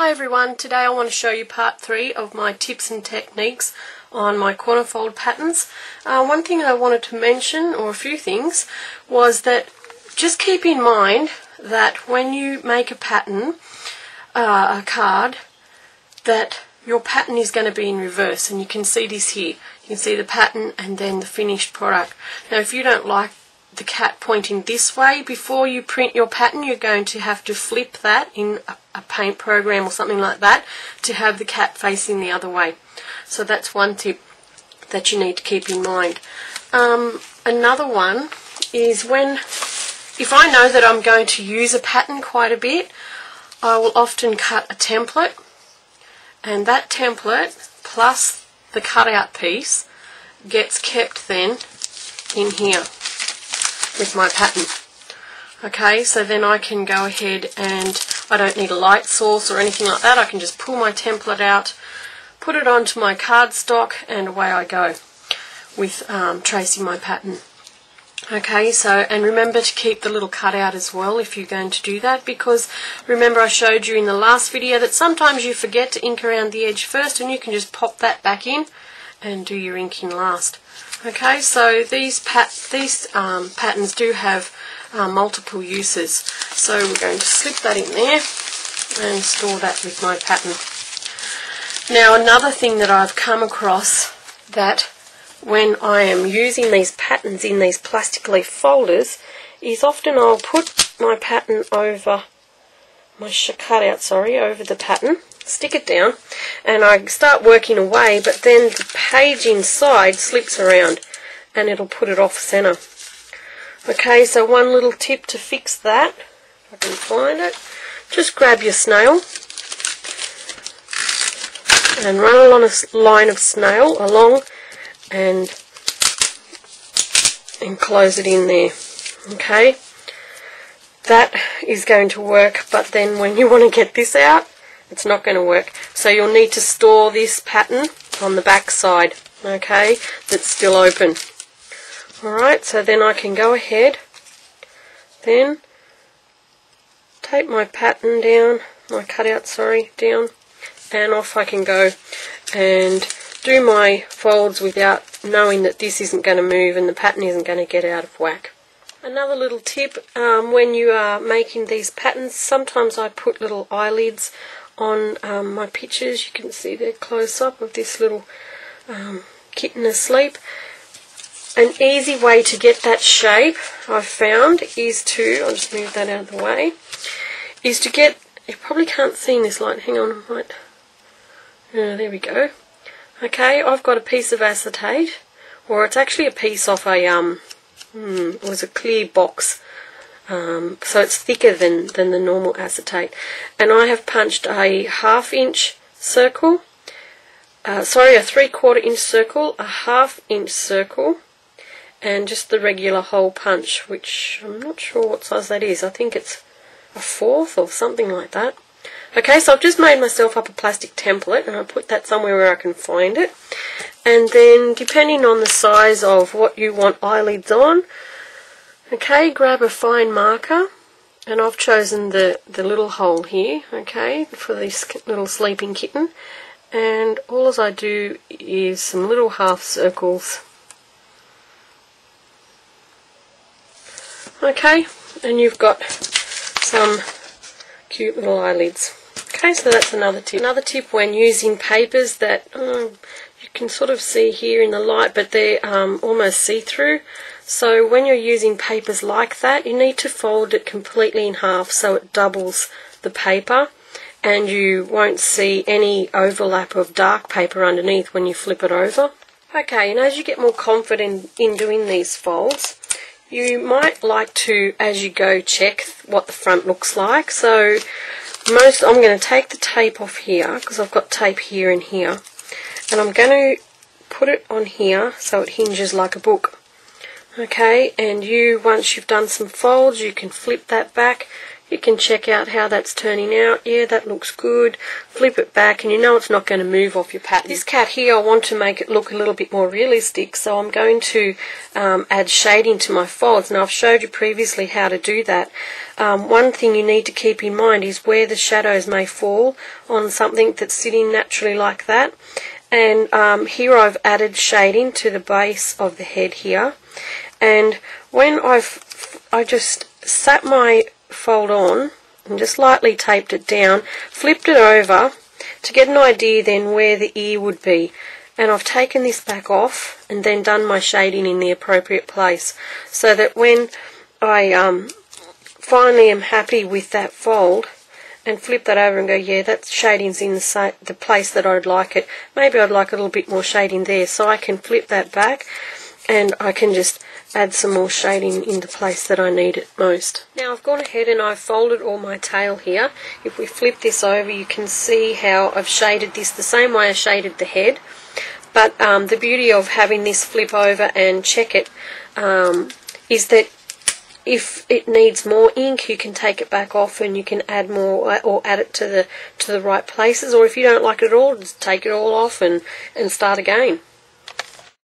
Hi everyone, today I want to show you part 3 of my tips and techniques on my corner fold patterns. One thing I wanted to mention, or a few things, was that just keep in mind that when you make a pattern, a card, that your pattern is going to be in reverse, and you can see this here. You can see the pattern and then the finished product. Now if you don't like the cat pointing this way before you print your pattern, you're going to have to flip that in a paint program or something like that to have the cat facing the other way. So that's one tip that you need to keep in mind. Another one is if I know that I'm going to use a pattern quite a bit, I will often cut a template, and that template plus the cutout piece gets kept then in here with my pattern. Okay, so then I can go ahead and I don't need a light source or anything like that. I can just pull my template out, put it onto my cardstock, and away I go with tracing my pattern. Okay, so, and remember to keep the little cutout as well if you're going to do that, because remember I showed you in the last video that sometimes you forget to ink around the edge first, and you can just pop that back in and do your inking last. Okay, so these patterns do have multiple uses. So we're going to slip that in there and store that with my pattern. Now another thing that I've come across, that when I am using these patterns in these plastic leaf folders, is often I'll put my pattern over my cutout, over the pattern, stick it down, and I start working away, but then the page inside slips around and it'll put it off center. Okay, so one little tip to fix that, if I can find it, just grab your snail and run along a line of snail along and close it in there. Okay, that is going to work, but then when you want to get this out, it's not going to work. So you'll need to store this pattern on the back side, okay, that's still open. Alright, so then I can go ahead, then tape my pattern down, my cutout, down, and off I can go and do my folds without knowing that this isn't going to move and the pattern isn't going to get out of whack. Another little tip, when you are making these patterns, sometimes I put little eyelids on my pictures. You can see the close-up of this little kitten asleep. An easy way to get that shape, I've found, is to, I'll just move that out of the way, is to get, you probably can't see in this light, hang on, right, there we go. Okay, I've got a piece of acetate, or it's actually a piece off a, it was a clear box, so it's thicker than the normal acetate, and I have punched a 1/2 inch circle, a 3/4 inch circle, a 1/2 inch circle, and just the regular hole punch, which I'm not sure what size that is. I think it's a 1/4 or something like that. Okay, so I've just made myself up a plastic template, and I put that somewhere where I can find it. And then, depending on the size of what you want eyelids on, okay, grab a fine marker, and I've chosen the little hole here, okay, for this little sleeping kitten. And all I do is some little half circles. Okay, and you've got some cute little eyelids. Okay, so that's another tip. Another tip when using papers that you can sort of see here in the light, but they're almost see-through. So when you're using papers like that, you need to fold it completely in half so it doubles the paper, and you won't see any overlap of dark paper underneath when you flip it over. Okay, and as you get more confident in doing these folds, you might like to, as you go, check what the front looks like. So I'm going to take the tape off here, because I've got tape here and here, and I'm going to put it on here so it hinges like a book. Okay, and once you've done some folds, you can flip that back. You can check out how that's turning out. Yeah, that looks good. Flip it back and you know it's not going to move off your pattern. This cat here, I want to make it look a little bit more realistic, so I'm going to add shading to my folds. Now I've showed you previously how to do that. One thing you need to keep in mind is where the shadows may fall on something that's sitting naturally like that. And here I've added shading to the base of the head here. And when I just sat my fold on and just lightly taped it down, flipped it over to get an idea then where the ear would be, and I've taken this back off and then done my shading in the appropriate place, so that when I finally am happy with that fold and flip that over and go, yeah, that shading's in the place that I'd like it, maybe I'd like a little bit more shading there, so I can flip that back and I can just add some more shading in the place that I need it most. Now I've gone ahead and I've folded all my tail here. If we flip this over, you can see how I've shaded this the same way I shaded the head. But the beauty of having this flip over and check it is that if it needs more ink, you can take it back off and you can add more or add it to the right places. Or if you don't like it at all, just take it all off and start again.